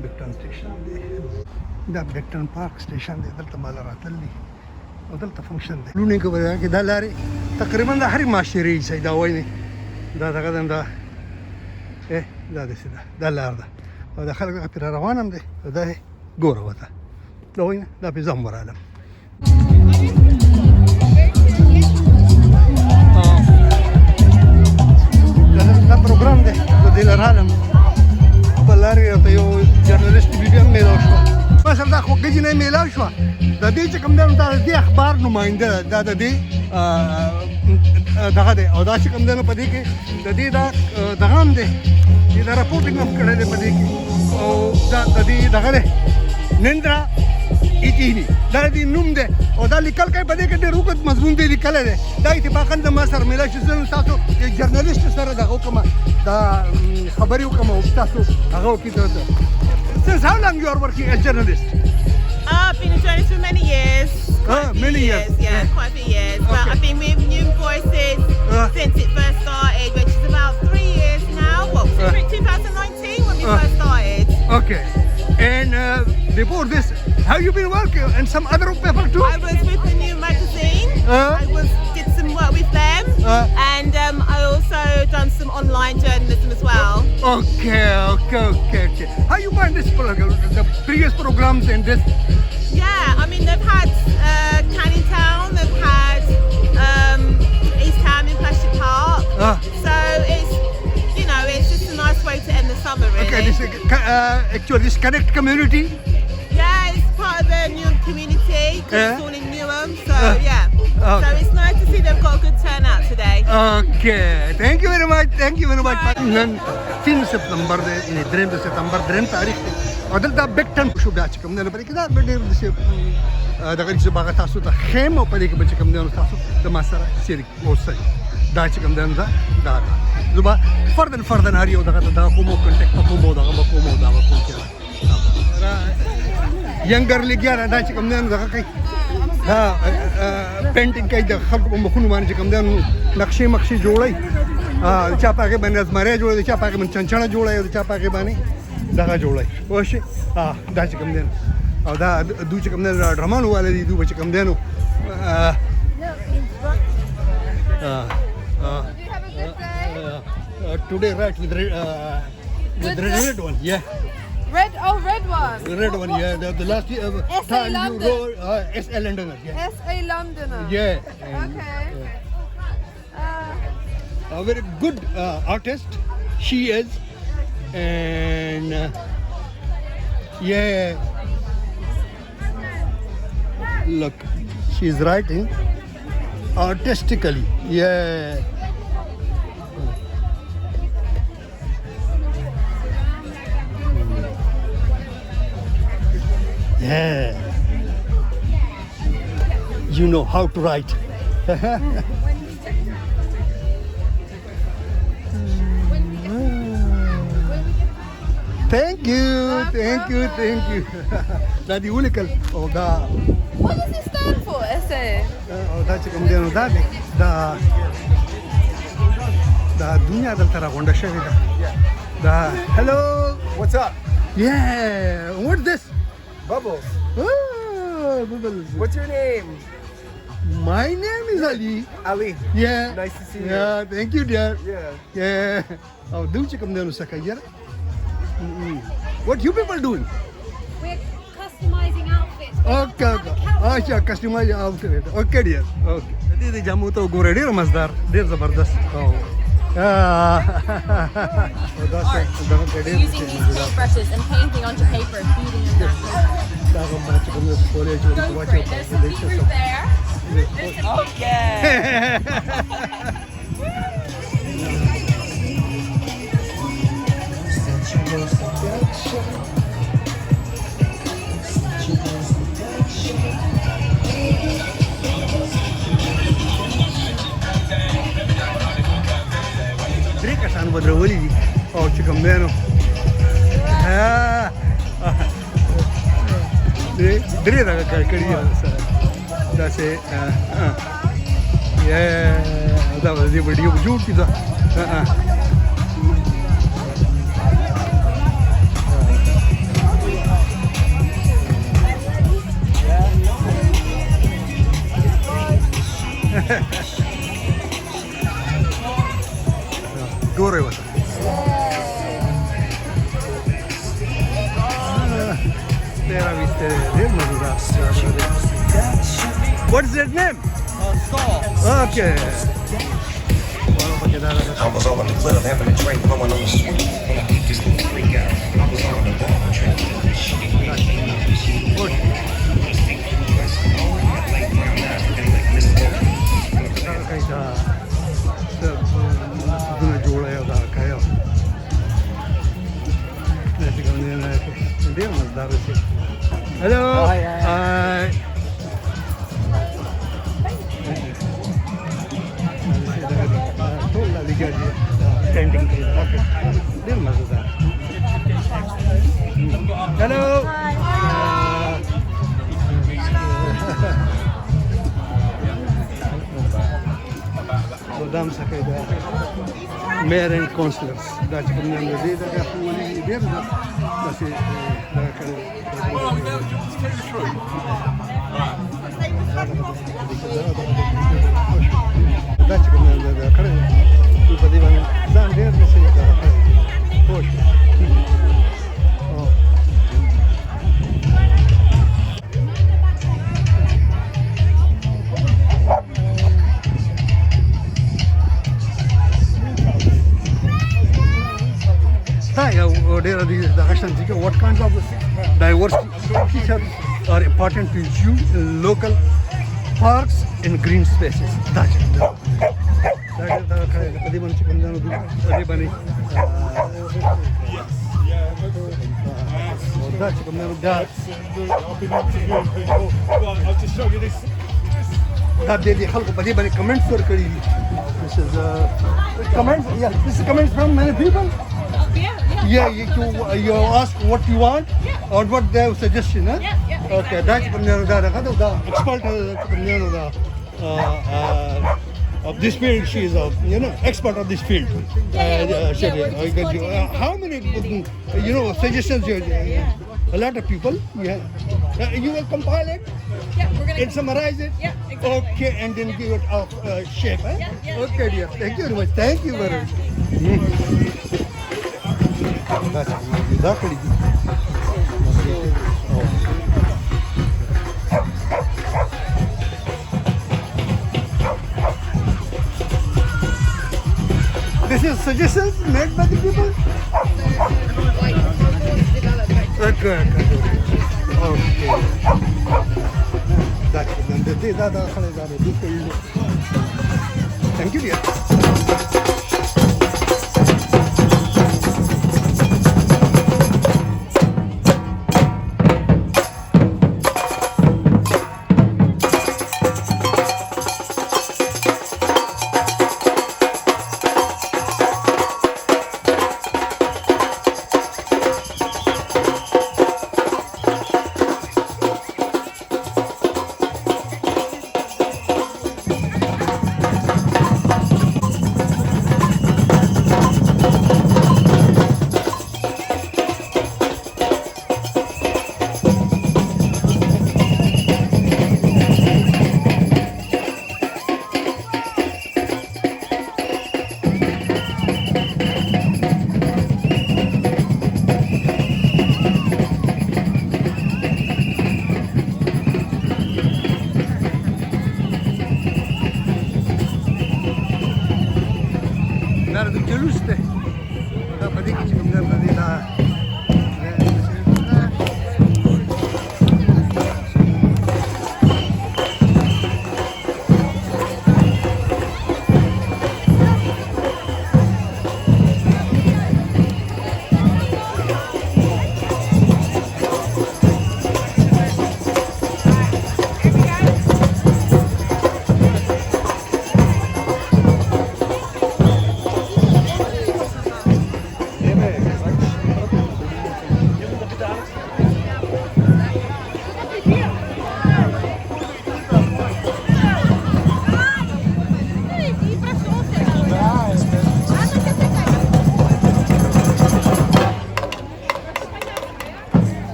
بیکټن سټیشن دی دا بیکټن پارک سټیشن دی دلته مال راتلل دي او دلته فنکشن دی لونې کوي کې دا لارې تقریبا د هرې معاشرې حصه دا وایي دا دغه دا دا داسې ده دا لار ده او د خلک پرې روان هم دی دا ګوره وته دا وایي دا پې زه هم ورغلم دا پروګرام دی د دې له راغلم په لار کې ورته یو جرنلیسټ ویډیو هم میلاو شوه مثلا دا خوږه جینۍ میلاو شوه د دې چې کوم دی نو دا د دې اخبار نماینده دا د دې دغه دی او دا چې کوم دی نو په دې کې د دې دا دغه هم دی دا راپورټینګ هم کړی دی په دې کې او دا د دې دغه دی نندرا ایټینی دا د نوم دی او دا لیکل کوي په دې کې ډېر اوږد مضمون دی لیکلی دی دا اتفاقا زما سره میلاو شي زه تاسو جرنلیسټ سره دغه وکړم دا خبرې وکړم او تاسو هغه وکړي Since how long you are working as journalist? I've been a journalist for many years. Many years? Yeah, quite a few years. Okay. But I've been with Newham Voices since it first started, which is about 3 years now. Well, 2019 when we first started. Okay. And before this, have you been working and some other people too? I was with the Newham magazine. Did some work with them. And I also done some online journalism as well. Okay. How you find this program, the previous programs and this? Yeah, I mean they've had Canning Town, they've had East Ham in Plastic Park. So it's just a nice way to end the summer really. Okay, actually this connect community? Yeah, it's part of the Newham community because it's all in Newham. So yeah. So it's nice to see they've got a good turnout today. Okay, thank you very much. نن 3 سپتمبر دی 3 سپتمبر 3 تاریخ دی او دلته بیکټن شو بیا چې کوم نه لري کې دا ډېر دغه چې باغ تاسو ته خیم او پدې کې چې کوم نه تاسو د ما سره شریک اوسئ دا چې کوم نه دا زما فردن هاري او دغه کومو کنټیکټ کومو دغه کومو دا کوم کې ینګر لګیا دا چې کوم نه دغه کوي ها پینټینګ کوي د خلکو په مخونو باندې چې کوم دی نقشې مقشې جوړوي چا په هغې باندې ازمرۍ جوړوي چا په هغې باندې چنچڼه جوړوي او چا په هغې باندې دغه جوړوي پوه شئ دا چې کوم دی او دا دوی چې کوم دی ډرامانو والا دي دوی به چې کوم دی نو today right with the red one Red one. The red one, yeah. The last time you wrote S.A. Londoner, yeah. S.A. Londoner. Yeah. Okay. A very good artist, she is, and yeah. Look, she's writing artistically, yeah. Yeah, you know how to write. Thank you. That's the unical. Oh, da. What does it stand for, essay? Oh, that's come down. Da dunya dal tara gonda shahida. Da. Hello. What's up? Yeah. What's this? Bubbles. Bubbles. What's your name? My name is Ali. Ali. Yeah. Nice to see you. Yeah, thank you, dear. Yeah. Oh, do you come down to Sakayar? What you people doing? We're customizing outfits. Okay. Acha, customizing outfit. Okay, dear. Okay. This is jamu to gore dear mazdar. Dear zabardast. Oh. Using these paintbrushes and painting onto paper and feeding them that way. Go for it. There's some beetroot there. Okay. درې کسانو بدرولي دي او چې کوم دی نو درې دغه کار کړي دي سره داسې دا به دې ویډیو به جوړ کړي دا Terra Vista. What is that name? Saul. Okay. I was all in the club having a drink, blowing on the sweet. And I peeped this little freak out. I was all in the bar drinking. Hello. Hi. Hello. Dam sakai da mayor and councillors da cikin nan da zai daga wani biyar da sai da kare da cikin nan da kare su ba dai zan da sai da kare kosh what kinds of diverse features are important to you in local parks and green spaces? That's it. I'll just show you this. Comments for this is comments. Yeah, this is comments from many people. Yeah, you ask what you want or what their suggestion, huh? Yeah. Okay, that's the expert of this field. She is expert of this field. How many suggestions? A lot of people. Yeah. You will compile it. Yeah, we're gonna And summarize it. Yeah, exactly. Okay, and then give it a shape. Huh? Yeah. Okay, dear. Thank you very much. Thank you very much. That's exactly. This is suggestions made by the people. Okay. Thank you, dear.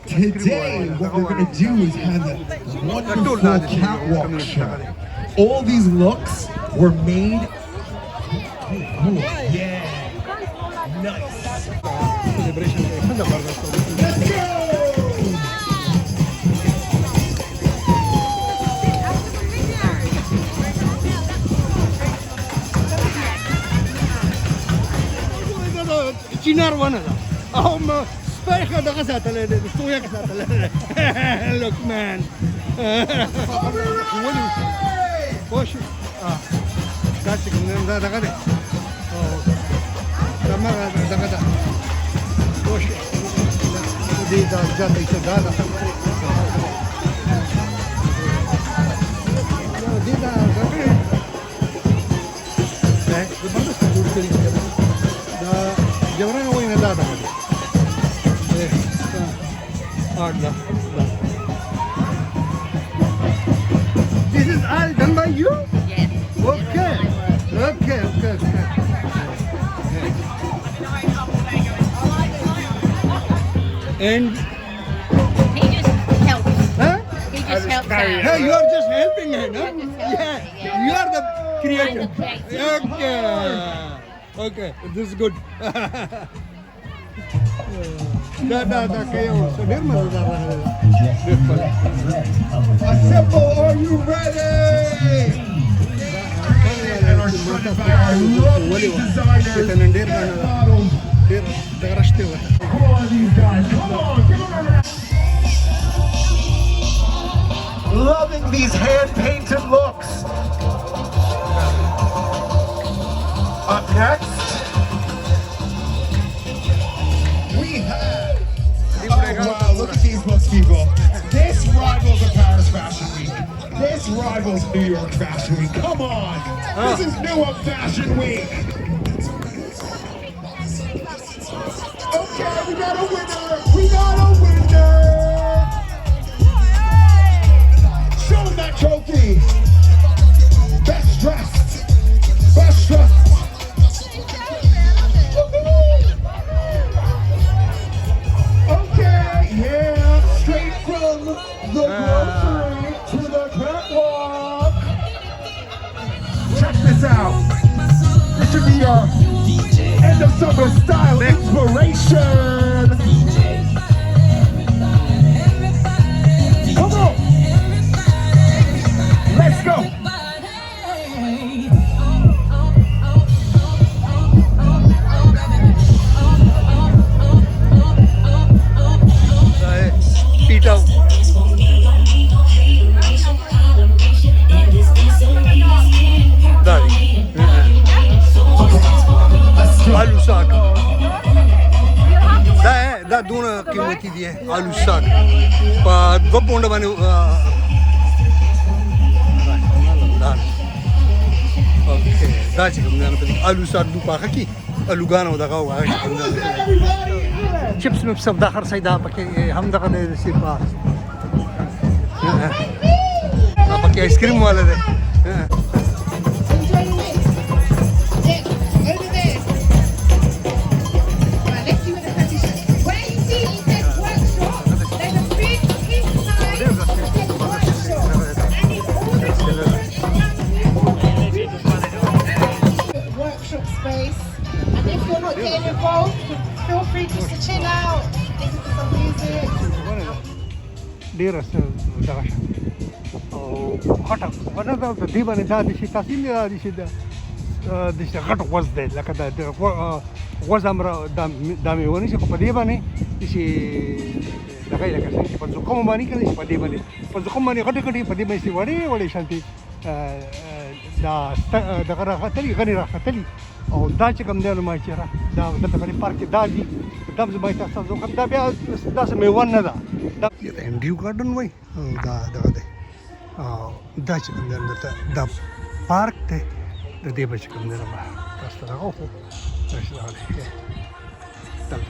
Today, what we're going to do is have a wonderful catwalk show. All these looks were made. Yeah. سیلیبریشن کوي څه زبردست چینار ونه ده او سپیخه دغه ساتلی دی د سویکه ساتلی دی لوک مان ولې پوه شو دا چې کوم دی دا دغه دی هماغه دغه ده پوه شو دې دا زیاته ایسه دا ده دې دا دغه زبردست جوړ کړي دا جوړه وای نه دا ده This is all done by you? Yes. Okay. And He just helps. huh? He just helps out. Hey, you are just helping her, no? I'm just helping, Yeah. yeah. You are the creator. I'm the creator. Okay. This is good. Da kayo so ډېر مزدار راغلی A simple, are you ready? And our starting by our lovely designers. نن ډېر ډېر دغه راشته وته Come on, these guys. Come on. Give them a round. Loving these hand-painted looks. Up next, we have. Oh wow! Look at these looks, people. This rivals a Paris Fashion Week. This rivals New York Fashion Week. Come on! This is Newham Fashion Week. Okay, we got a winner. We got a winner. Show them that trophy. Best dressed. Best dressed. Okay, yeah, straight from the grocery to the catwalk. Check this out. This should be your end of summer style inspiration. Come on. Let's go. پیټا دا دی آلو ساګ دا دونه قیمتي دي آلو ساګ په 2 پونډه باندې اوکې دا چې کوم نه په آلو ساګ دوه پاخه کی الوګانو دغه وایي چپس مې سب دا خرڅای دا پکې هم دغه د سیپا پکې آیسکریم والا دی Workshop space, and if you're not getting involved, feel free just to chill out, listen to some music. ډېر دغه او غټه ونه دا د دې باندې دا د شي تاثیر دی د شي د شي غټ غوز دی لکه د غوز امر د میونی چې په دې باندې شي دغه لکه څنګه په ځکه باندې کړي په دې باندې په ځکه باندې غټه غټه په دې باندې وړي وړي شانتي دا دغه راغتلی غني راغتلی او دا چې کوم دی نو ما چیرې دا د پارک دا دی دا زما تاسو کوم دا بیا داسې میوه نه ده دا انډیو ګارډن وای دا دغه دی دا چې کوم دی دا پارک دی د دې به چې کوم دی ما تاسو ته راغو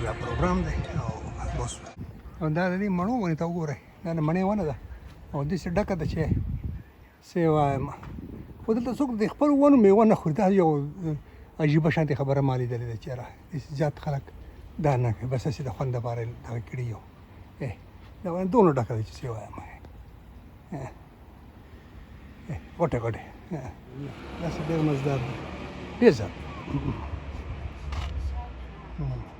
دا پروګرام دی او بس دا د دې مڼو ونې ته وګورئ دا مڼې ونه ده او داسې ډکه ده چې څه وایم خو دلته څوک د خپل ونو میوه نه خوري دا یو عجیبه شانتې خبره ما لیدلې ده چېرې زیات خلک دا نه کوي بس هسې د خوند دپاره دغه کړي یو دا ونه دونه ډکه ده چې څه وایم غټې غټې داسې ډېر مزدار دی ډېر زیات Hmm.